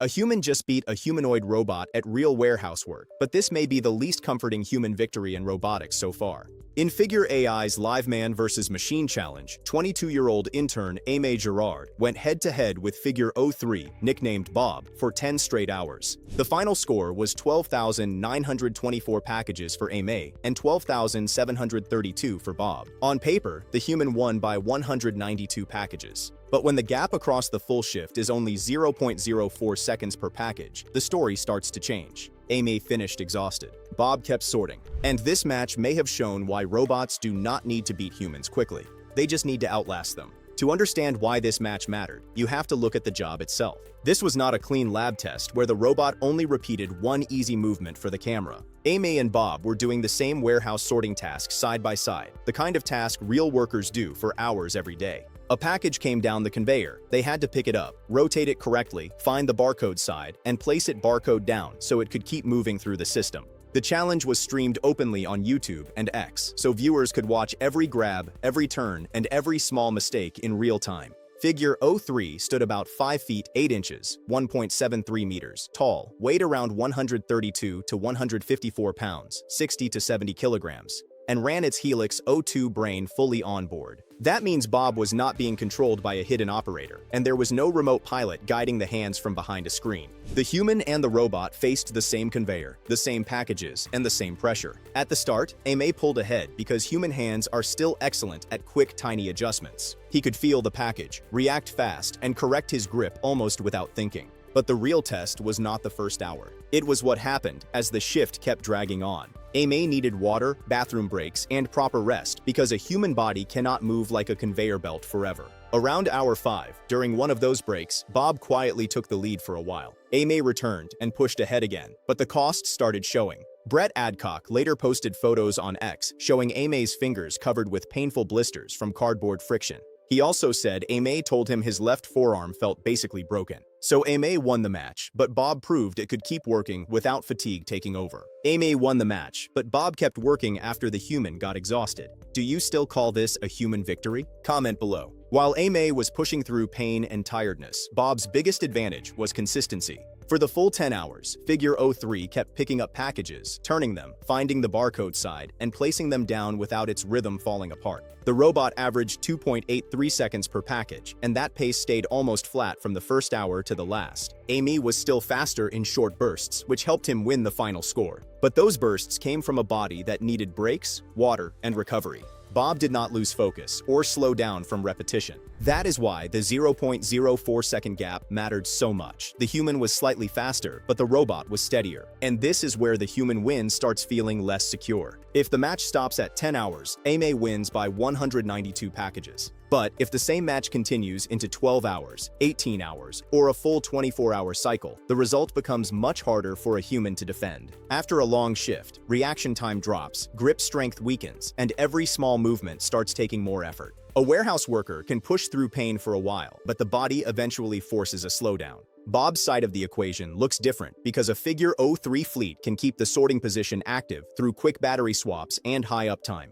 A human just beat a humanoid robot at real warehouse work, but this may be the least comforting human victory in robotics so far. In Figure AI's Live Man vs. Machine Challenge, 22-year-old intern Aimé Gérard went head-to-head with Figure 03, nicknamed Bob, for 10 straight hours. The final score was 12,924 packages for Aimé and 12,732 for Bob. On paper, the human won by 192 packages. But when the gap across the full shift is only 0.04 seconds per package, the story starts to change. Aimé finished exhausted. Bob kept sorting. And this match may have shown why robots do not need to beat humans quickly. They just need to outlast them. To understand why this match mattered, you have to look at the job itself. This was not a clean lab test where the robot only repeated one easy movement for the camera. Aimé and Bob were doing the same warehouse sorting task side by side, the kind of task real workers do for hours every day. A package came down the conveyor. They had to pick it up, rotate it correctly, find the barcode side, and place it barcode down so it could keep moving through the system. The challenge was streamed openly on YouTube and X, so viewers could watch every grab, every turn, and every small mistake in real time. Figure 03 stood about 5 feet 8 inches, 1.73 meters, tall, weighed around 132 to 154 pounds, 60 to 70 kilograms, and ran its Helix-02 brain fully on board. That means Bob was not being controlled by a hidden operator, and there was no remote pilot guiding the hands from behind a screen. The human and the robot faced the same conveyor, the same packages, and the same pressure. At the start, Aimé pulled ahead because human hands are still excellent at quick, tiny adjustments. He could feel the package, react fast, and correct his grip almost without thinking. But the real test was not the first hour. It was what happened as the shift kept dragging on. Aimé needed water, bathroom breaks, and proper rest because a human body cannot move like a conveyor belt forever. Around hour 5, during one of those breaks, Bob quietly took the lead for a while. Aimé returned and pushed ahead again, but the cost started showing. Adcock later posted photos on X showing Aimé's fingers covered with painful blisters from cardboard friction. He also said Aimé told him his left forearm felt basically broken. So Aimé won the match, but Bob proved it could keep working without fatigue taking over. Aimé won the match, but Bob kept working after the human got exhausted. Do you still call this a human victory? Comment below. While Aimé was pushing through pain and tiredness, Bob's biggest advantage was consistency. For the full 10 hours, Figure 03 kept picking up packages, turning them, finding the barcode side, and placing them down without its rhythm falling apart. The robot averaged 2.83 seconds per package, and that pace stayed almost flat from the first hour to the last. Aimé was still faster in short bursts, which helped him win the final score. But those bursts came from a body that needed breaks, water, and recovery. Bob did not lose focus or slow down from repetition. That is why the 0.04 second gap mattered so much. The human was slightly faster, but the robot was steadier. And this is where the human win starts feeling less secure. If the match stops at 10 hours, Aimé wins by 192 packages. But if the same match continues into 12 hours, 18 hours, or a full 24-hour cycle, the result becomes much harder for a human to defend. After a long shift, reaction time drops, grip strength weakens, and every small movement starts taking more effort. A warehouse worker can push through pain for a while, but the body eventually forces a slowdown. Bob's side of the equation looks different because a Figure 03 fleet can keep the sorting position active through quick battery swaps and high uptime.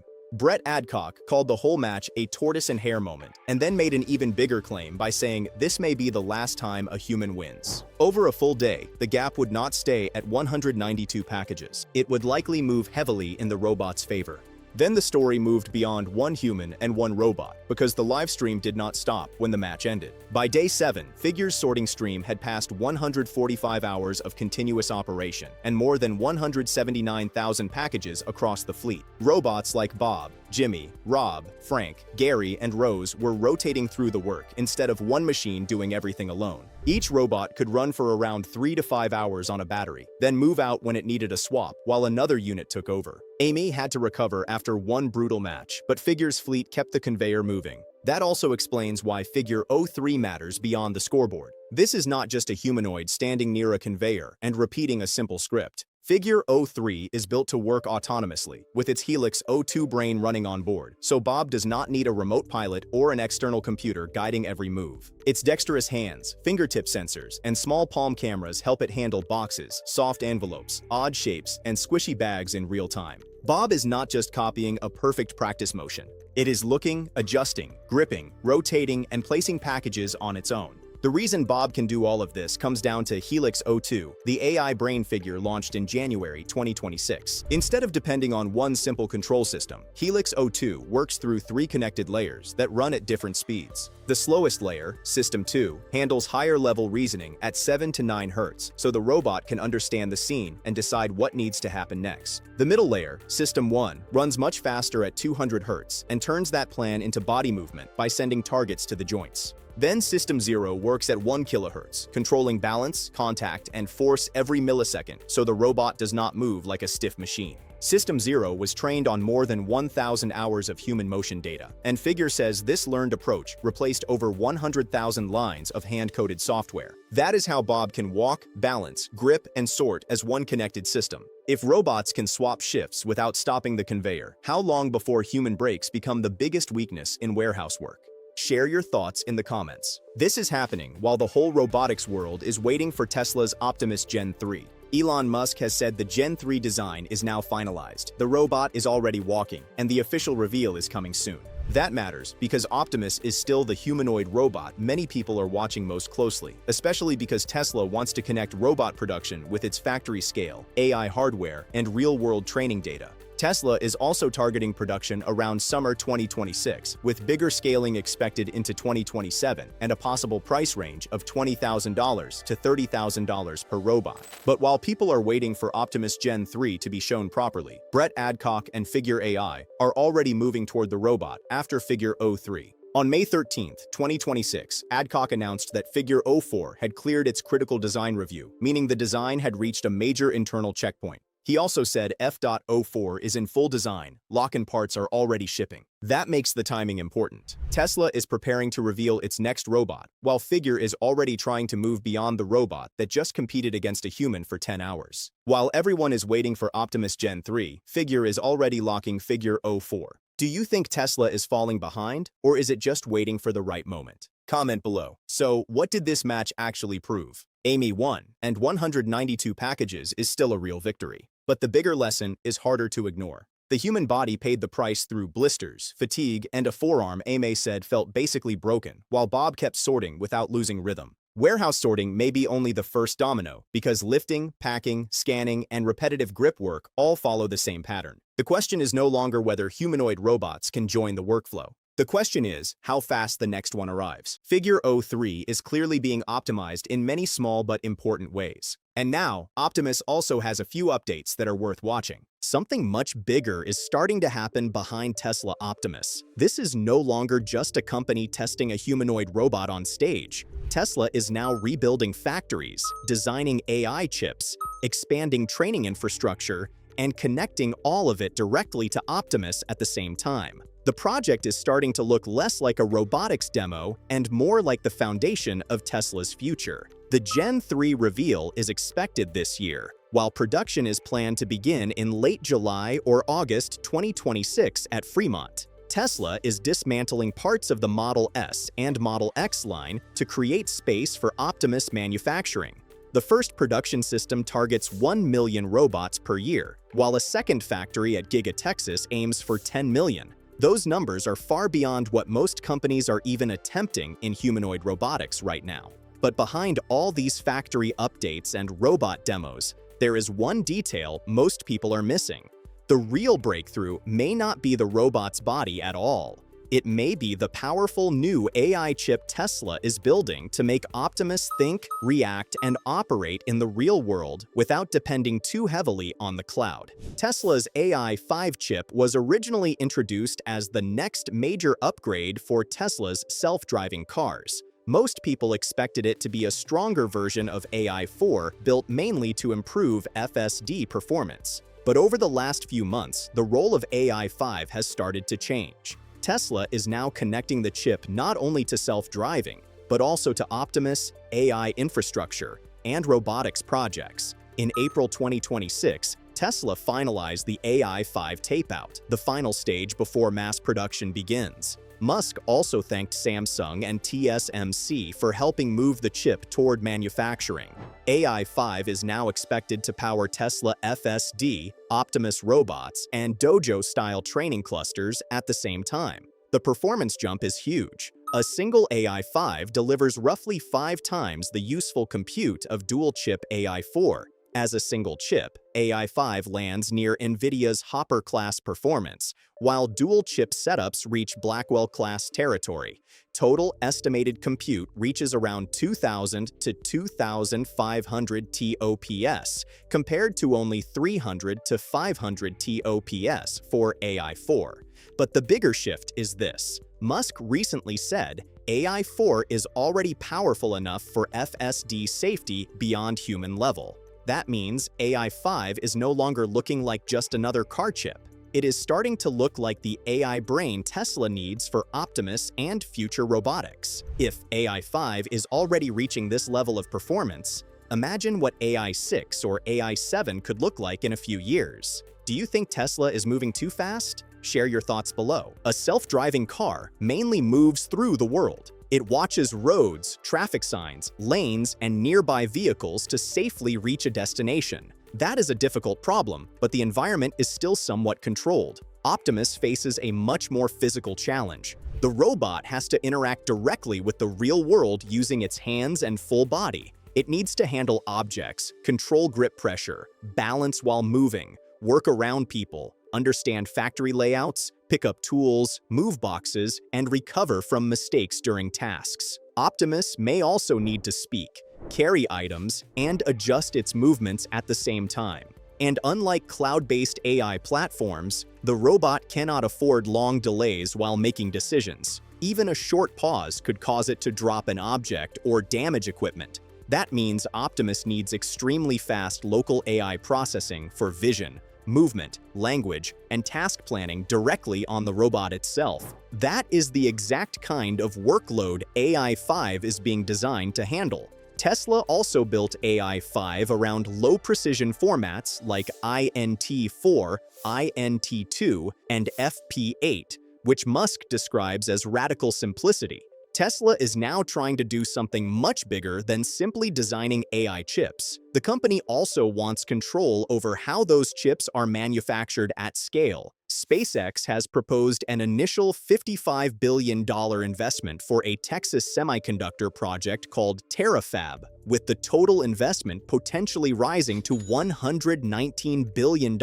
Adcock called the whole match a tortoise and hare moment, and then made an even bigger claim by saying this may be the last time a human wins. Over a full day, the gap would not stay at 192 packages. It would likely move heavily in the robot's favor. Then the story moved beyond one human and one robot, because the live stream did not stop when the match ended. By day 7, Figure's sorting stream had passed 145 hours of continuous operation and more than 179,000 packages across the fleet. Robots like Bob, Jimmy, Rob, Frank, Gary, and Rose were rotating through the work instead of one machine doing everything alone. Each robot could run for around 3 to 5 hours on a battery, then move out when it needed a swap while another unit took over. Aimé had to recover after one brutal match, but Figure's fleet kept the conveyor moving. That also explains why Figure 03 matters beyond the scoreboard. This is not just a humanoid standing near a conveyor and repeating a simple script. Figure 03 is built to work autonomously, with its Helix-02 brain running on board, so Bob does not need a remote pilot or an external computer guiding every move. Its dexterous hands, fingertip sensors, and small palm cameras help it handle boxes, soft envelopes, odd shapes, and squishy bags in real time. Bob is not just copying a perfect practice motion. It is looking, adjusting, gripping, rotating, and placing packages on its own. The reason Bob can do all of this comes down to Helix-02, the AI brain figure launched in January 2026. Instead of depending on one simple control system, Helix-02 works through 3 connected layers that run at different speeds. The slowest layer, System 2, handles higher-level reasoning at 7 to 9 Hz, so the robot can understand the scene and decide what needs to happen next. The middle layer, System 1, runs much faster at 200 Hz and turns that plan into body movement by sending targets to the joints. Then System 0 works at 1 kHz, controlling balance, contact, and force every millisecond so the robot does not move like a stiff machine. System 0 was trained on more than 1,000 hours of human motion data, and Figure says this learned approach replaced over 100,000 lines of hand-coded software. That is how Bob can walk, balance, grip, and sort as one connected system. If robots can swap shifts without stopping the conveyor, how long before human brakes become the biggest weakness in warehouse work? Share your thoughts in the comments. This is happening while the whole robotics world is waiting for Tesla's Optimus Gen 3. Elon Musk has said the Gen 3 design is now finalized. The robot is already walking, and the official reveal is coming soon. That matters because Optimus is still the humanoid robot many people are watching most closely, especially because Tesla wants to connect robot production with its factory-scale, AI hardware, and real-world training data. Tesla is also targeting production around summer 2026, with bigger scaling expected into 2027 and a possible price range of $20,000 to $30,000 per robot. But while people are waiting for Optimus Gen 3 to be shown properly, Brett Adcock and Figure AI are already moving toward the robot after Figure 03. On May 13, 2026, Adcock announced that Figure 04 had cleared its critical design review, meaning the design had reached a major internal checkpoint. He also said F.04 is in full design, lock-in parts are already shipping. That makes the timing important. Tesla is preparing to reveal its next robot, while Figure is already trying to move beyond the robot that just competed against a human for 10 hours. While everyone is waiting for Optimus Gen 3, Figure is already locking Figure 04. Do you think Tesla is falling behind, or is it just waiting for the right moment? Comment below. So, what did this match actually prove? Aimé won, and 192 packages is still a real victory. But the bigger lesson is harder to ignore. The human body paid the price through blisters, fatigue, and a forearm Aimé said felt basically broken, while Bob kept sorting without losing rhythm. Warehouse sorting may be only the first domino, because lifting, packing, scanning, and repetitive grip work all follow the same pattern. The question is no longer whether humanoid robots can join the workflow. The question is how fast the next one arrives. Figure 03 is clearly being optimized in many small but important ways. And now, Optimus also has a few updates that are worth watching. Something much bigger is starting to happen behind Tesla Optimus. This is no longer just a company testing a humanoid robot on stage. Tesla is now rebuilding factories, designing AI chips, expanding training infrastructure, and connecting all of it directly to Optimus at the same time. The project is starting to look less like a robotics demo and more like the foundation of Tesla's future. The Gen 3 reveal is expected this year, while production is planned to begin in late July or August 2026 at Fremont. Tesla is dismantling parts of the Model S and Model X line to create space for Optimus manufacturing. The first production system targets 1 million robots per year, while a second factory at Giga Texas aims for 10 million. Those numbers are far beyond what most companies are even attempting in humanoid robotics right now. But behind all these factory updates and robot demos, there is one detail most people are missing. The real breakthrough may not be the robot's body at all. It may be the powerful new AI chip Tesla is building to make Optimus think, react, and operate in the real world without depending too heavily on the cloud. Tesla's AI-5 chip was originally introduced as the next major upgrade for Tesla's self-driving cars. Most people expected it to be a stronger version of AI-4 built mainly to improve FSD performance. But over the last few months, the role of AI-5 has started to change. Tesla is now connecting the chip not only to self-driving, but also to Optimus, AI infrastructure, and robotics projects. In April 2026, Tesla finalized the AI-5 tape-out, the final stage before mass production begins. Musk also thanked Samsung and TSMC for helping move the chip toward manufacturing. AI-5 is now expected to power Tesla FSD, Optimus robots, and Dojo-style training clusters at the same time. The performance jump is huge. A single AI-5 delivers roughly 5 times the useful compute of dual-chip AI-4. As a single chip, AI-5 lands near NVIDIA's Hopper-class performance, while dual-chip setups reach Blackwell-class territory. Total estimated compute reaches around 2,000 to 2,500 TOPS, compared to only 300 to 500 TOPS for AI-4. But the bigger shift is this. Musk recently said AI-4 is already powerful enough for FSD safety beyond human level. That means AI-5 is no longer looking like just another car chip. It is starting to look like the AI brain Tesla needs for Optimus and future robotics. If AI-5 is already reaching this level of performance, imagine what AI-6 or AI-7 could look like in a few years. Do you think Tesla is moving too fast? Share your thoughts below. A self-driving car mainly moves through the world. It watches roads, traffic signs, lanes, and nearby vehicles to safely reach a destination. That is a difficult problem, but the environment is still somewhat controlled. Optimus faces a much more physical challenge. The robot has to interact directly with the real world using its hands and full body. It needs to handle objects, control grip pressure, balance while moving, work around people, understand factory layouts, pick up tools, move boxes, and recover from mistakes during tasks. Optimus may also need to speak, carry items, and adjust its movements at the same time. And unlike cloud-based AI platforms, the robot cannot afford long delays while making decisions. Even a short pause could cause it to drop an object or damage equipment. That means Optimus needs extremely fast local AI processing for vision, movement, language, and task planning directly on the robot itself. That is the exact kind of workload AI-5 is being designed to handle. Tesla also built AI-5 around low-precision formats like INT4, INT2, and FP8, which Musk describes as radical simplicity. Tesla is now trying to do something much bigger than simply designing AI chips. The company also wants control over how those chips are manufactured at scale. SpaceX has proposed an initial $55 billion investment for a Texas semiconductor project called Terafab, with the total investment potentially rising to $119 billion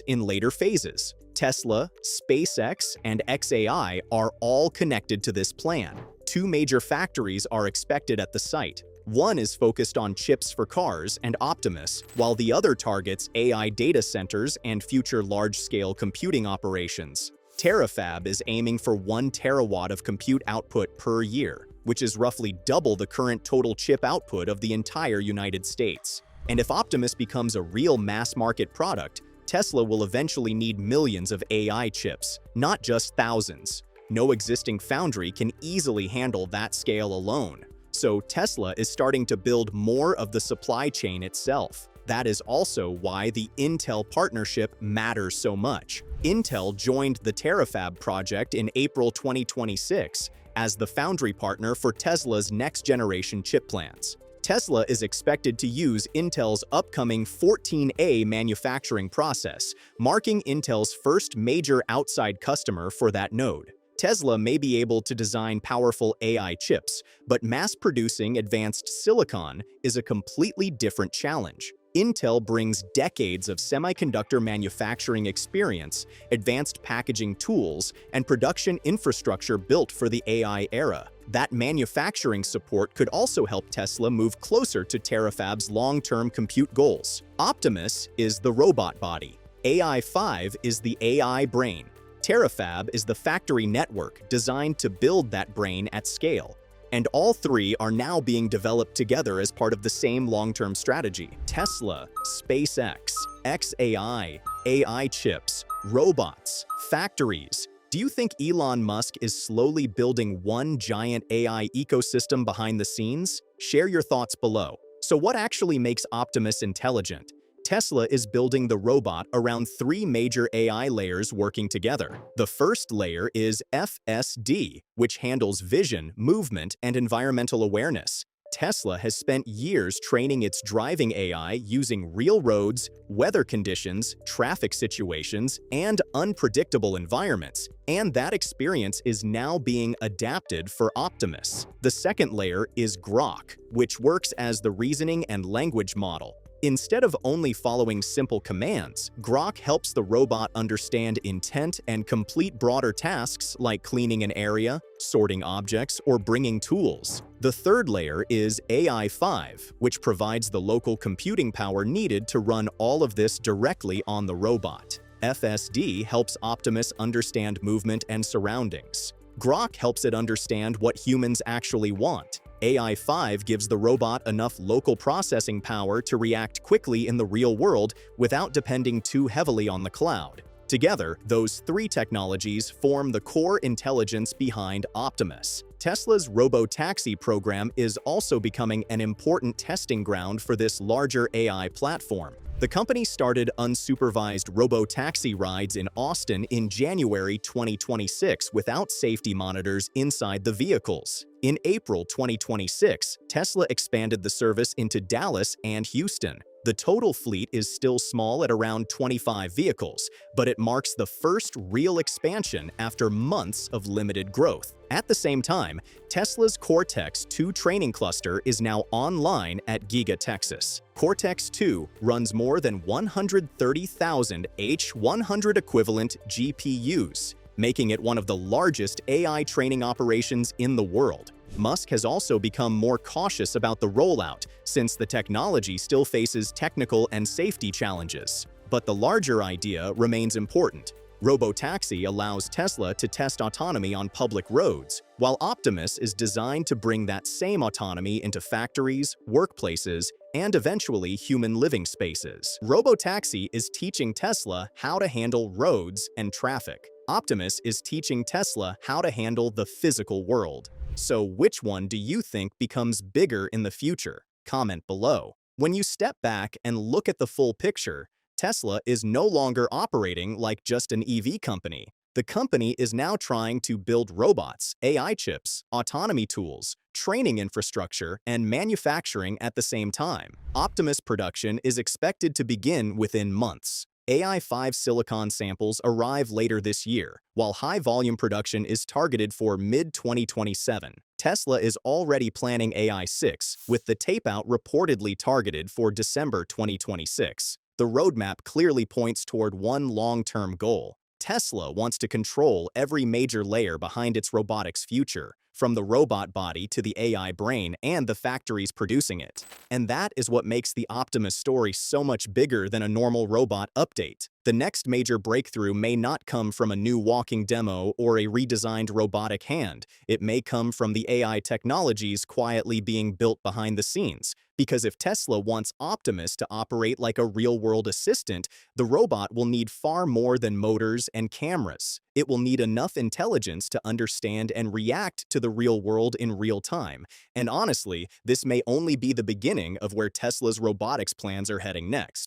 in later phases. Tesla, SpaceX, and xAI are all connected to this plan. 2 major factories are expected at the site. One is focused on chips for cars and Optimus, while the other targets AI data centers and future large-scale computing operations. Terafab is aiming for 1 terawatt of compute output per year, which is roughly double the current total chip output of the entire United States. And if Optimus becomes a real mass-market product, Tesla will eventually need millions of AI chips, not just thousands. No existing foundry can easily handle that scale alone. So Tesla is starting to build more of the supply chain itself. That is also why the Intel partnership matters so much. Intel joined the Terafab project in April 2026 as the foundry partner for Tesla's next-generation chip plans. Tesla is expected to use Intel's upcoming 14A manufacturing process, marking Intel's first major outside customer for that node. Tesla may be able to design powerful AI chips, but mass-producing advanced silicon is a completely different challenge. Intel brings decades of semiconductor manufacturing experience, advanced packaging tools, and production infrastructure built for the AI era. That manufacturing support could also help Tesla move closer to Terafab's long-term compute goals. Optimus is the robot body. AI-5 is the AI brain. Terafab is the factory network designed to build that brain at scale. And all 3 are now being developed together as part of the same long-term strategy. Tesla, SpaceX, xAI, AI chips, robots, factories. Do you think Elon Musk is slowly building one giant AI ecosystem behind the scenes? Share your thoughts below. So what actually makes Optimus intelligent? Tesla is building the robot around 3 major AI layers working together. The first layer is FSD, which handles vision, movement, and environmental awareness. Tesla has spent years training its driving AI using real roads, weather conditions, traffic situations, and unpredictable environments, and that experience is now being adapted for Optimus. The second layer is Grok, which works as the reasoning and language model. Instead of only following simple commands, Grok helps the robot understand intent and complete broader tasks like cleaning an area, sorting objects, or bringing tools. The third layer is AI-5, which provides the local computing power needed to run all of this directly on the robot. FSD helps Optimus understand movement and surroundings. Grok helps it understand what humans actually want. AI-5 gives the robot enough local processing power to react quickly in the real world without depending too heavily on the cloud. Together, those three technologies form the core intelligence behind Optimus. Tesla's Robotaxi program is also becoming an important testing ground for this larger AI platform. The company started unsupervised robotaxi rides in Austin in January 2026 without safety monitors inside the vehicles. In April 2026, Tesla expanded the service into Dallas and Houston. The total fleet is still small at around 25 vehicles, but it marks the first real expansion after months of limited growth. At the same time, Tesla's Cortex-2 training cluster is now online at Giga, Texas. Cortex-2 runs more than 130,000 H100 equivalent GPUs, making it one of the largest AI training operations in the world. Musk has also become more cautious about the rollout, since the technology still faces technical and safety challenges. But the larger idea remains important. Robotaxi allows Tesla to test autonomy on public roads, while Optimus is designed to bring that same autonomy into factories, workplaces, and eventually human living spaces. Robotaxi is teaching Tesla how to handle roads and traffic. Optimus is teaching Tesla how to handle the physical world. So which one do you think becomes bigger in the future? Comment below. When you step back and look at the full picture, Tesla is no longer operating like just an EV company. The company is now trying to build robots, AI chips, autonomy tools, training infrastructure, and manufacturing at the same time. Optimus production is expected to begin within months. AI-5 silicon samples arrive later this year, while high-volume production is targeted for mid-2027. Tesla is already planning AI-6, with the tape-out reportedly targeted for December 2026. The roadmap clearly points toward one long-term goal. Tesla wants to control every major layer behind its robotics future, from the robot body to the AI brain and the factories producing it. And that is what makes the Optimus story so much bigger than a normal robot update. The next major breakthrough may not come from a new walking demo or a redesigned robotic hand. It may come from the AI technologies quietly being built behind the scenes. Because if Tesla wants Optimus to operate like a real-world assistant, the robot will need far more than motors and cameras. It will need enough intelligence to understand and react to the real world in real time. And honestly, this may only be the beginning of where Tesla's robotics plans are heading next.